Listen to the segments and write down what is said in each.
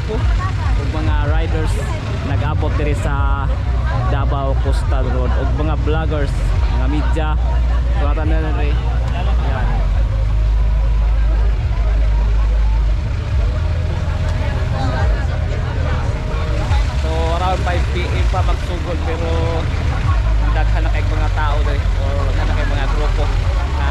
grupo ug mga riders nag-abot diri sa Davao Coastal Road ug mga vloggers, mga media, tuwatan na rin. Yan. So around 5 PM pa magsugod pero daghan na kay mga tao diri or na kay mga grupo na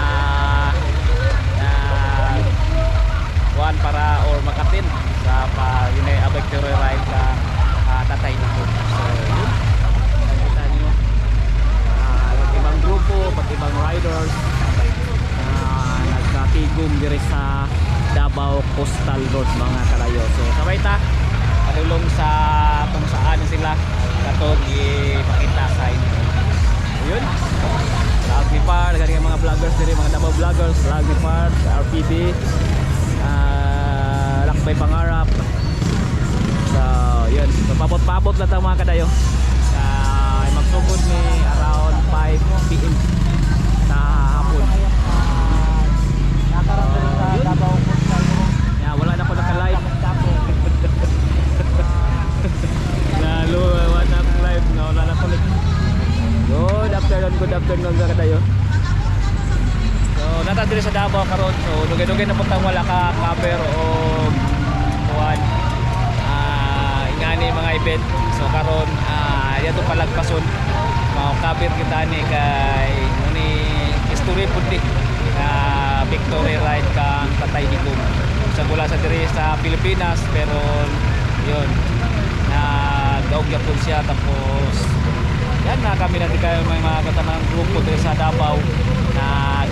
one para or makatin sa yun ay victory ride sa Tatay Digong. So yun, nakita nyo pati ibang grupo, pati ibang riders nagkatigong diri sa Davao Coastal Road mga kalayo. So sabay ta padulong sa kung saan sila katong ipakita sa inyo. Yun, Laglipar, galing mga vloggers diri, mga Davao vloggers, Laglipar, RPD, Lakbay Pangarap. So yun, so pabot-pabot lang ang mga kadayo. Magsugod ni around 5 PM sa hapon. Wala na po naka-live. Lalo wala na live, wala na po. Good afternoon sa kadayo. So nata diri sa Davao karon, so dugay-dugay na puntang wala ka cover o kuan ingani mga event. So karon yato palagpason mao cover kita ni kay ni history pud ni victory ride kang Tatay Digong sa mula sa diri sa Pilipinas, pero yun nag-daog yapon siya. Tapos yan na kami natin kayo mga katanang grupo dito sa Davao na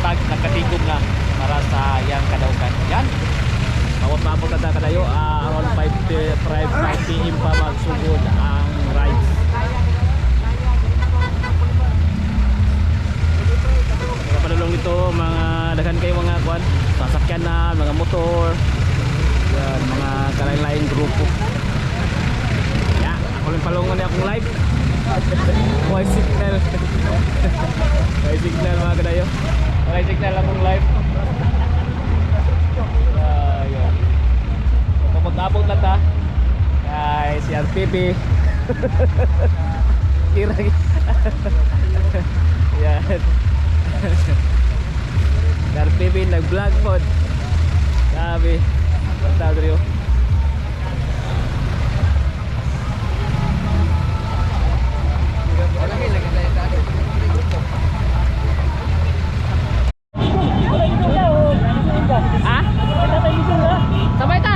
nagkatigom na para sa yang kadaugan. Yan, mawat-mabot na kadayo around 5 PM pa magsugod ang rides. Kaya padulong nito mga daghan kayo mga kuan, sasakyan na, mga motor, yan, mga kalain-laing grupo. Ya, ako rin palungan niya akong live. May signal. May signal mga kadayo. May signal akong live. Yun. Pagkabot na ta kay si RPP. Kirag. Yan. RPP nag-vlog pod. Sabi, basta dito. Sabay ta.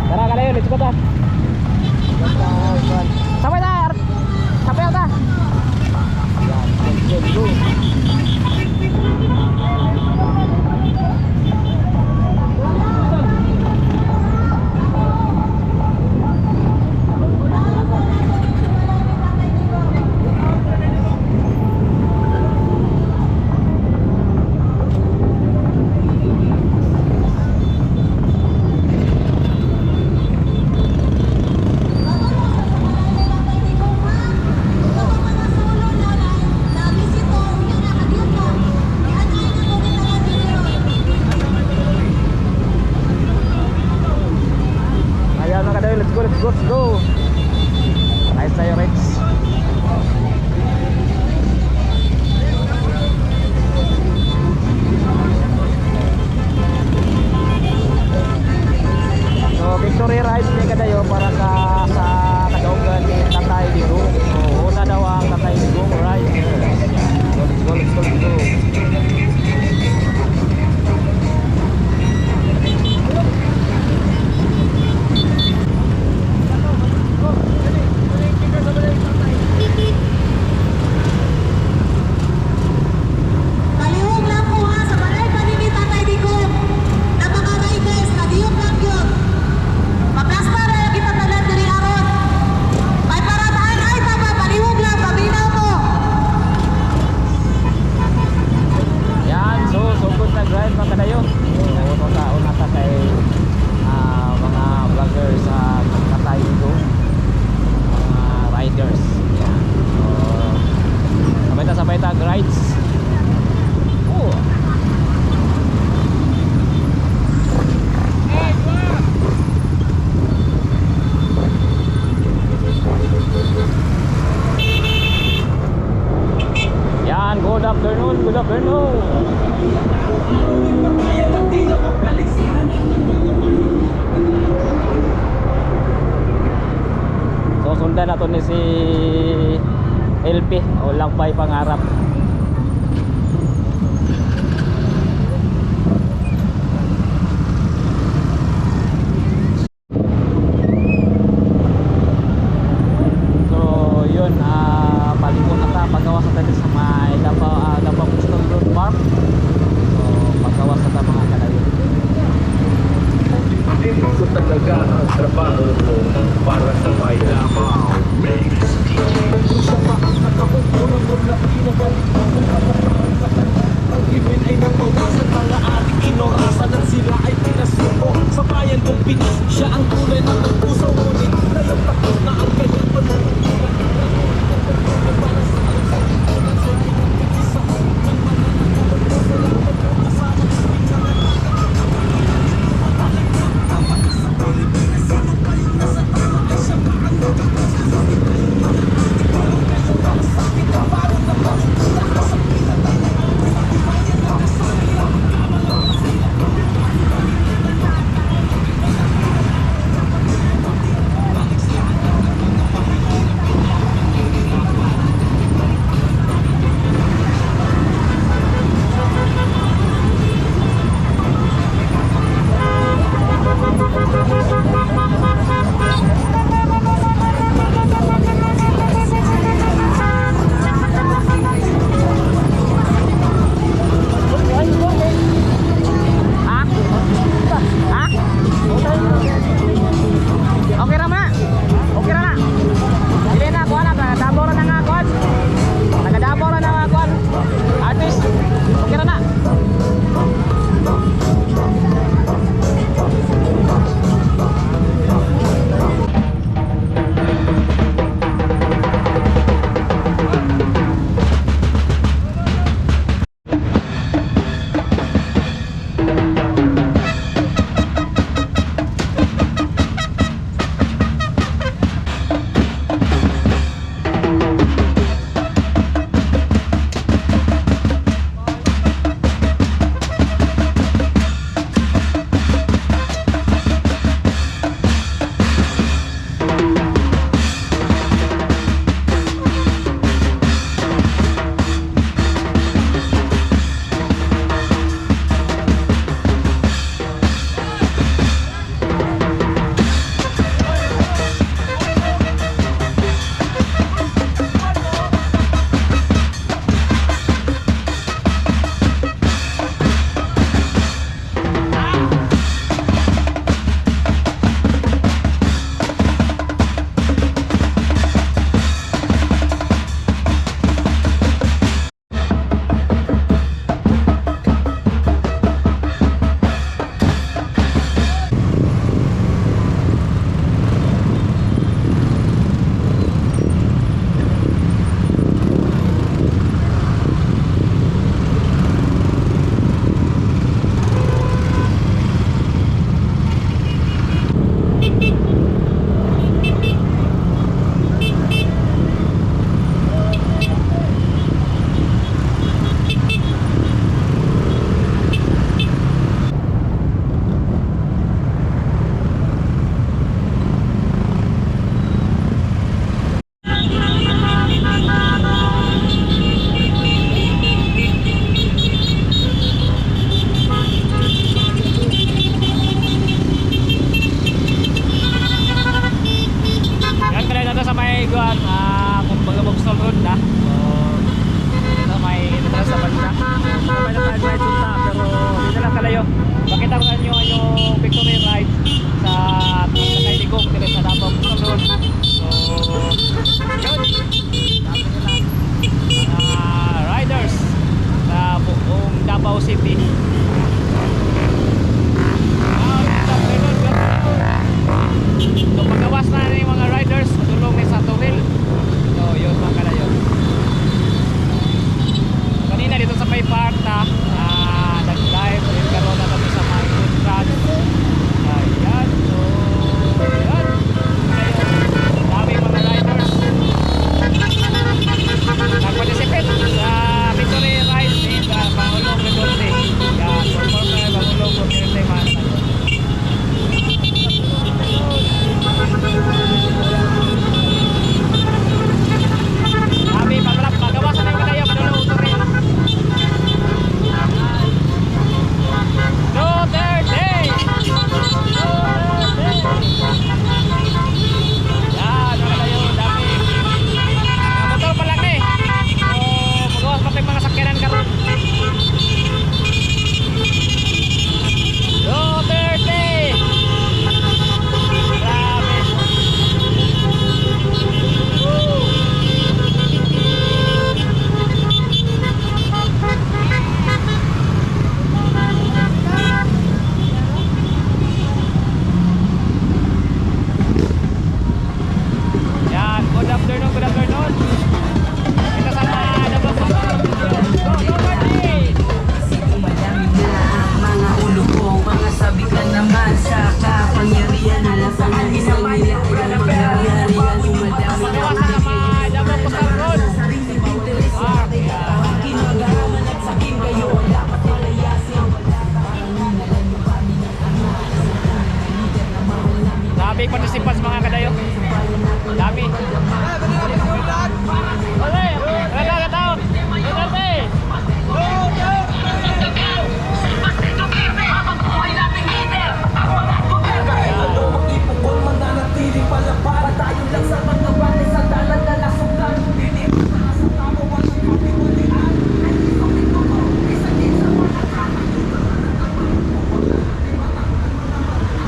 Tara kalayo, let's go ta. Sabay ta. Sabay ta. Yan, go. Let's go. Nice tayo, Rex. So victory ride ni kadayo para sa kadaugan ni Tatay Digong. So una daw ang Tatay Digong ride. So let's go, let's go, let's go. riders. Yeah. So tag rides. Oh. Yan, good afternoon, good afternoon. So sundan na to ni si LP o Lakbay Pangarap. So yun, palikot na ta, pagawas na tayo sa may Davao Coastal Road Park. So pagawas na ta mga kanayon. Ito talaga ang trabaho ko para sa may Davao Mix DJ. Sa mga nakapagpunod na pinabalik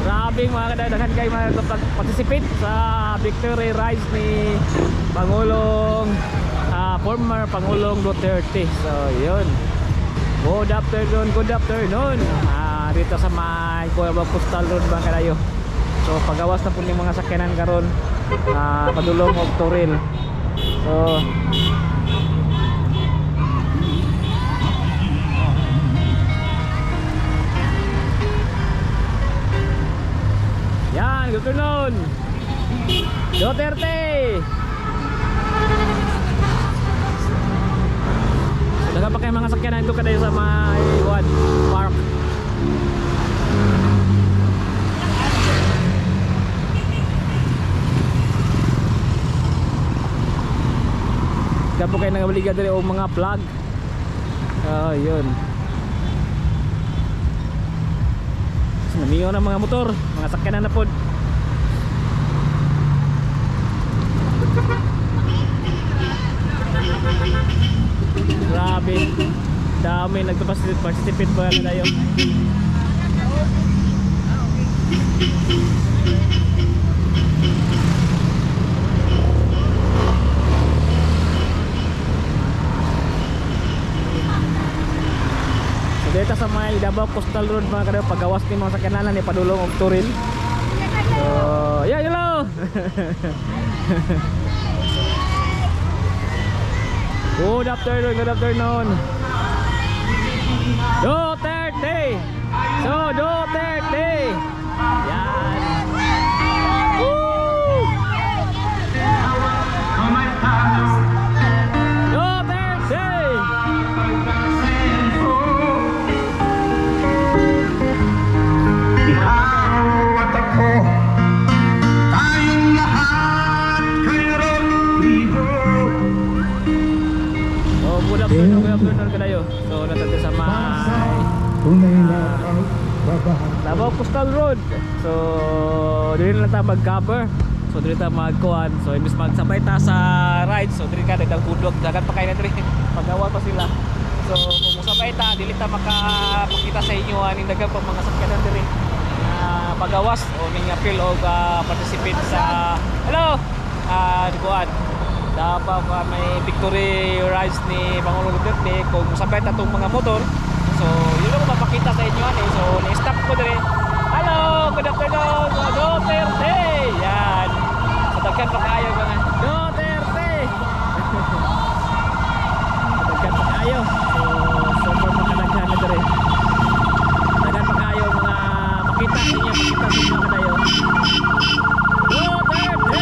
Grabing mga kadagdagan kayo mga participate sa victory rise ni Pangulong former Pangulong Duterte. So yun, good afternoon dito sa may Cueva Postal Road mga kadayo. So pagawas na po yung mga sakyanan karon padulong og Toril. So yan, good afternoon Duterte. Daga pa kayo mga sakyanan ito kadayo sa may park. Daga po kayo nangabaligan dito o mga vlog. Yun. Namiyo na mga motor, mga sakyanan na po. Grabe, dami nagpa-participate ba na tayo. So dito sa may Davao Coastal Road mga kadayo, pagawas ni mga sakyanan ni padulong og Toril. So yeah, hello. Good afternoon. Duterte. So Duterte. Yan. Woo! Duterte. Ikaw at ako, tayong lahat kay Rodrigo. Good afternoon kadayo. So natatid sa may Davao Coastal Road. So dili na ta mag-cover. So dili ta magkuan. So imbis magsabay ta sa ride, so dili ka dagdag budok, dagat pa kay na diri. Pagawa pa sila. So kung musabay ta, dili ta makapakita sa inyo aning dagdag pa mga sakyanan diri. Pagawas o ning appeal o participate sa hello. Kuan. Dapat may victory rise ni Pangulong Duterte kung musabay ta tong mga motor. So yun ang mapakita sa inyo so ni-stop ko dire. Hello, good afternoon Duterte. Yan. So daghan pa kayo mga Duterte. Daghan pa kayo. So super makadaghan na dire. Daghan pa kayo mga makita sa inyo kadayo. Duterte.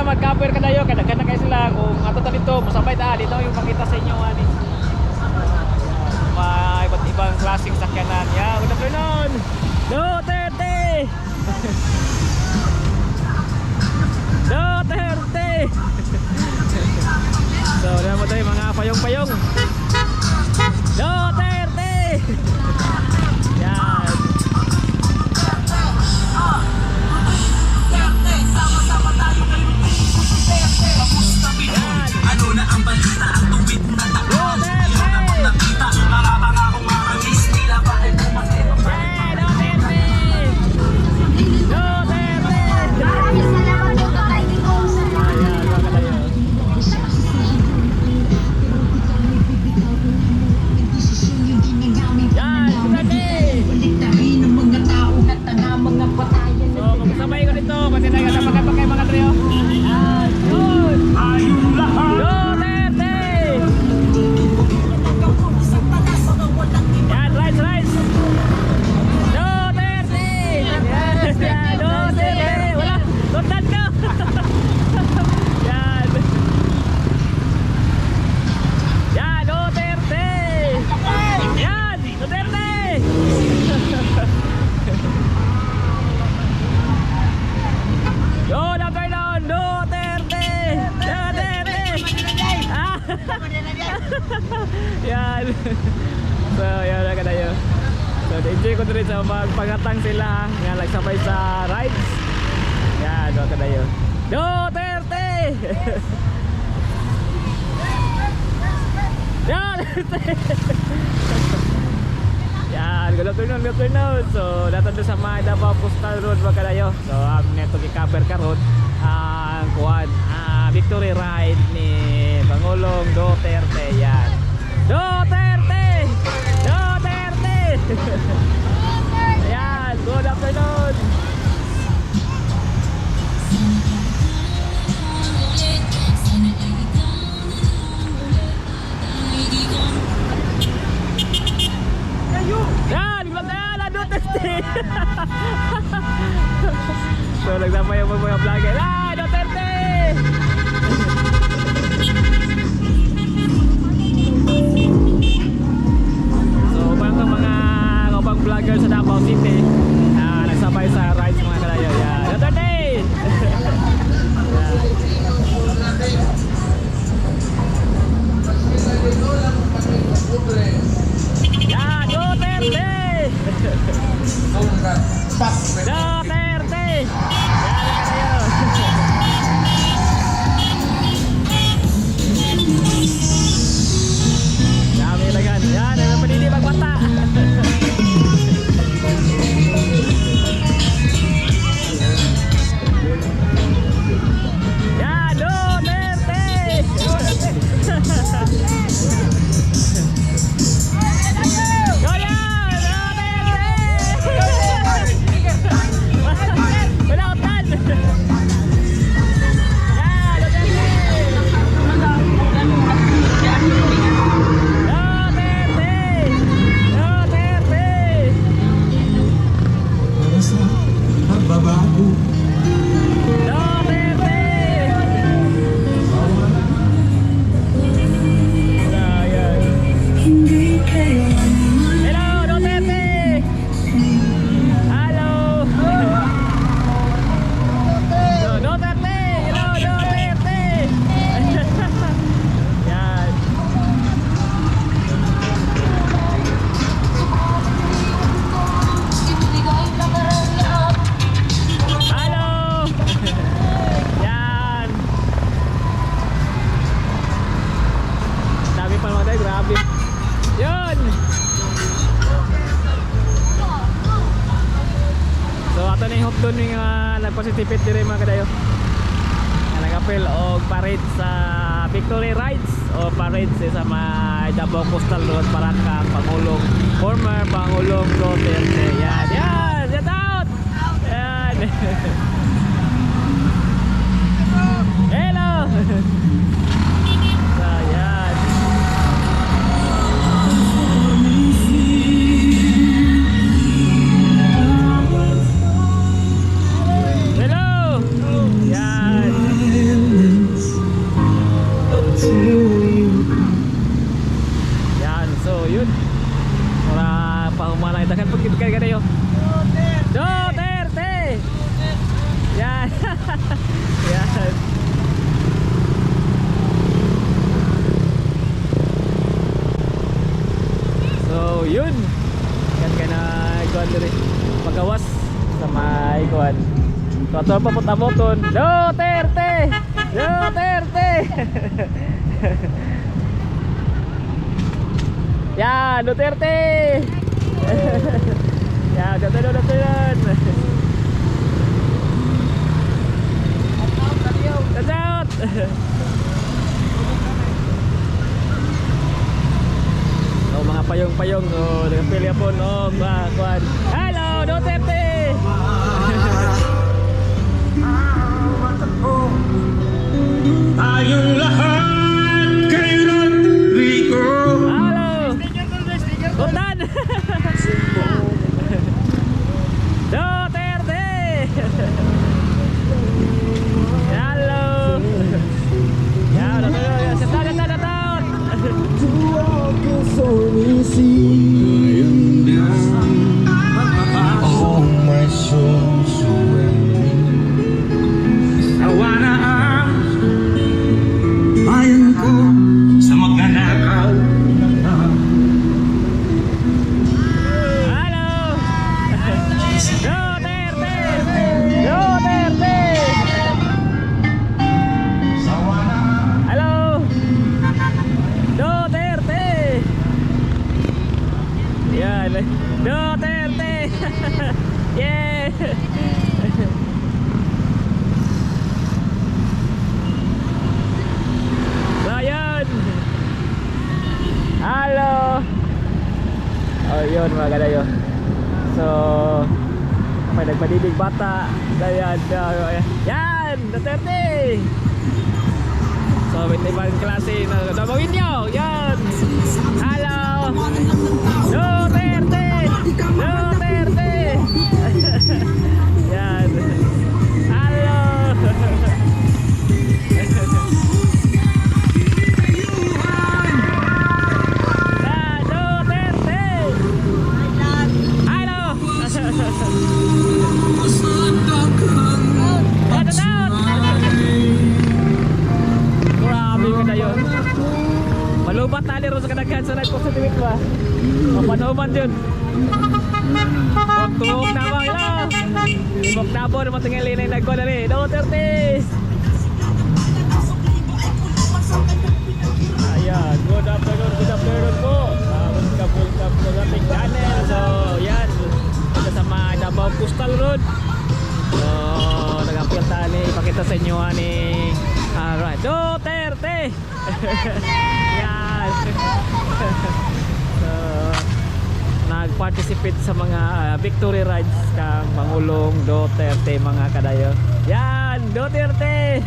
Mag-cover ka dayo, kadaghan na kayo sila kung ato ta dito, masabay ta dito yung makita sa inyo ani. May iba't ibang klaseng sakyanan. Yeah, good afternoon. Duterte. Duterte. So, naman tayo mga payong-payong. Duterte. Yan. Ano na ang balita at tuwid na takot? Mayroon na bang nakita? Mga pangakong marangis nila ba ay pumatero? Maraming salamat po kay Ginoo sa lahat. Yan. So, yan na kadayo. So, enjoy ko rin sa magpangatang sila ha. Yan, nagsabay sa rides. Yan, mga kadayo. Duterte! Yan! Yan, good afternoon, good afternoon. So, dato doon sa mga Davao Postal Road mga kadayo. So, ang neto i-cover karon ang kuwan, victory ride ni Pangulong Duterte. Yan. Duterte! Duterte! Ayan, good afternoon. Yan, magdala Duterte. So, nagsama yung mga vlogger. Ah, Duterte! So, mga vlogger sa Davao City na nagsabay sa rides mga kalayo. Yan, Duterte! Yan, Duterte! Duterte! Yan, dami lagan. Yan, ang panili magmata. Yan, Duterte! Doon yung nagpositipit din mga kadayo na nag-apel o parade sa victory rides o parade sa mga Davao Coastal Road para kang Pangulong, former Pangulong Duterte. Yan, yan, shout out! Yan. Hello! So, yan. Yan, so yun. Para pahumanay dagan pag kibigay kayo. Duterte! Yan. Yan. So yun. Yan ka na ikuan diri. Pagawas sa may ikuan. Total pa punta moton. Duterte! Duterte! Ya, Duterte! Ya, Duterte! Shout out! Oh, mga payong-payong oh, nagpili po no, kuan. Hello, Duterte! Tayong lahat kay Rodrigo. Halo! Butan! Duterte! Halo! Yan, datang! Oh my soul, surrender. I wanna ask Duterte! Yeah! So, yun! Hello! Oh, yun mga kadayo. So, may nagpadidig bata. Ayan, yan! Duterte! So, may ibang klase na damawin nyo! Yan! Hello! Duterte! Duterte! Yan! Hello! Malubat tali ron sa kadaghan sa nagpositivit ba? Mapanoman yun. Huwag tumawag na ba ilo? Huwag na po naman tingali na yung nagwa na rin. Duterte! Ayan, good afternoon po. Welcome to ating channel. So, yan. Kasama Davao Coastal Road. So, nag-appeal tali. Ipakita sa inyo ni alright, Duterte! Yan. So, nag-participate sa mga victory rides kang Pangulong Duterte mga kadayo. Yan, Duterte!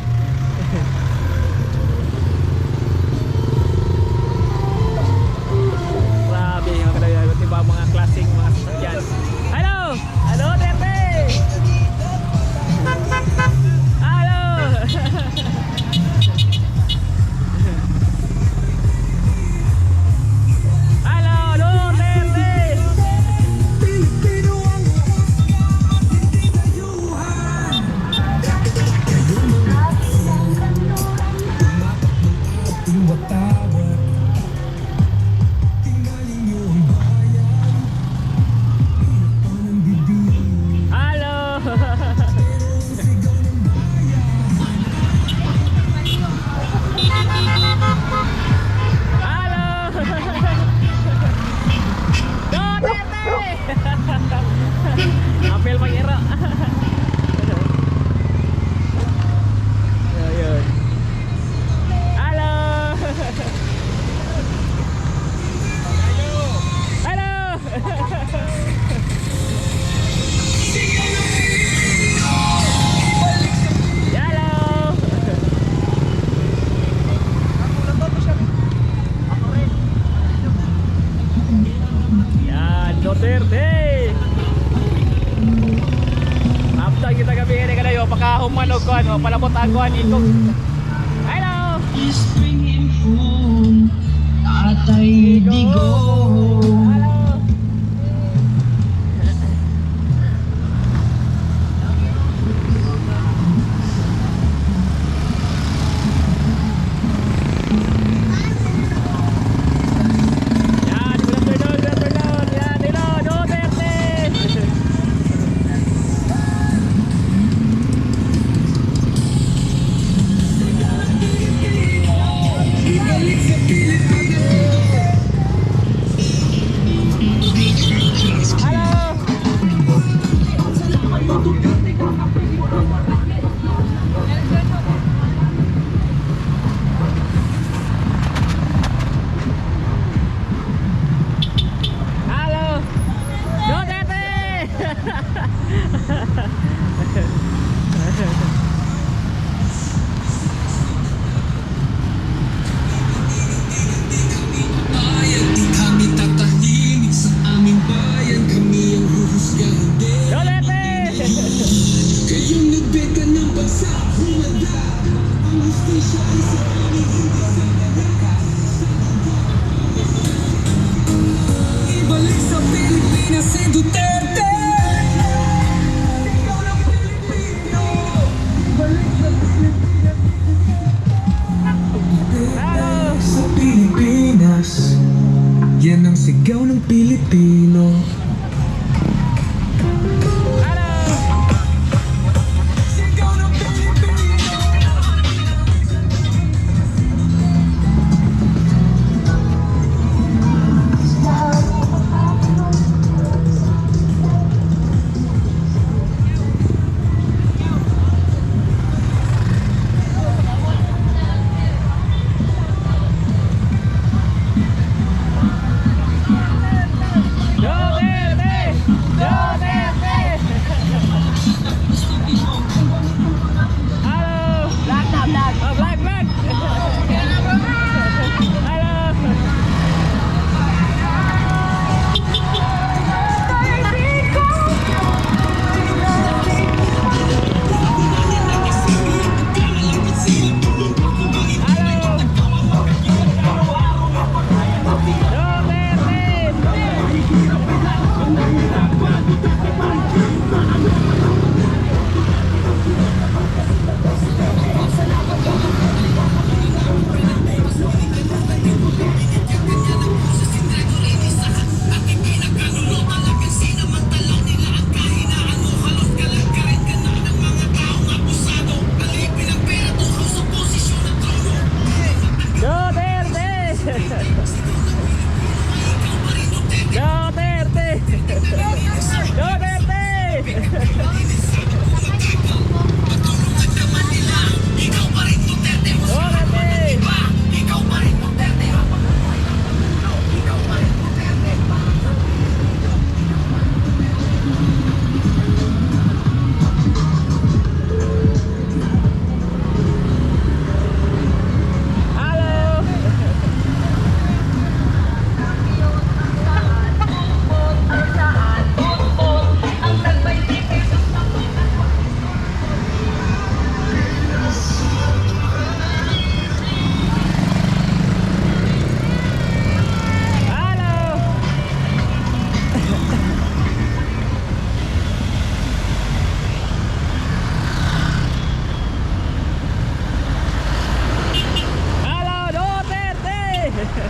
Grabe mga kadayo, diba mga klaseng mga sasakyan. Hello! Duterte! Hello! Apel pangiro. Ayun. Halo. Halo. Yan, Duterte. After kita gabi ini kadayo pakahuman og kuan, palabot aguan ikog. Hello. Just bring him home, Tatay Digong. Hello. Yan, good afternoon. Yan, hello, Duterte. Halo. Duterte. Kami tatahimik sa aming bayan, kami ang huhusgahan din. Duterte. Kayong nagbeka ng bansa, humanda. Ang hustisya ay sa aming hindi sa lakas. Ibalik sa Pilipinas si Duterte. Ikaw ng Pilipino. Ibalik sa Pilipinas. Halo. Sa Pilipinas, yan ang sigaw ng Pilipino. Halo. Sigaw ng Pilipino.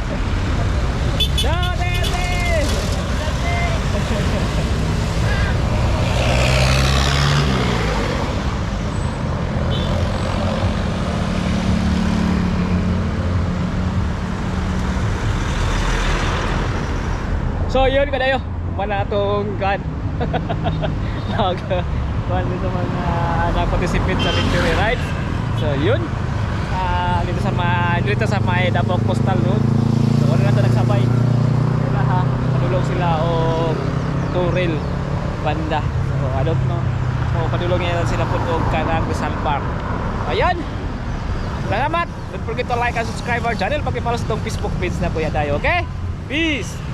Duterte! So yun kadayo, wala itong kan kuhan dito mga nag-participate sa victory rides. So yun, dito sa may Davao Coastal Road. So wala na ito nagsabay sila ha, padulong sila o Turil banda. So I don't know, so padulong nila sila po o kanang Rizal Park. Ayan, salamat. Don't forget to like and subscribe our channel. Pag-follow sa itong Facebook page na Kuya Dayo, okay? Peace!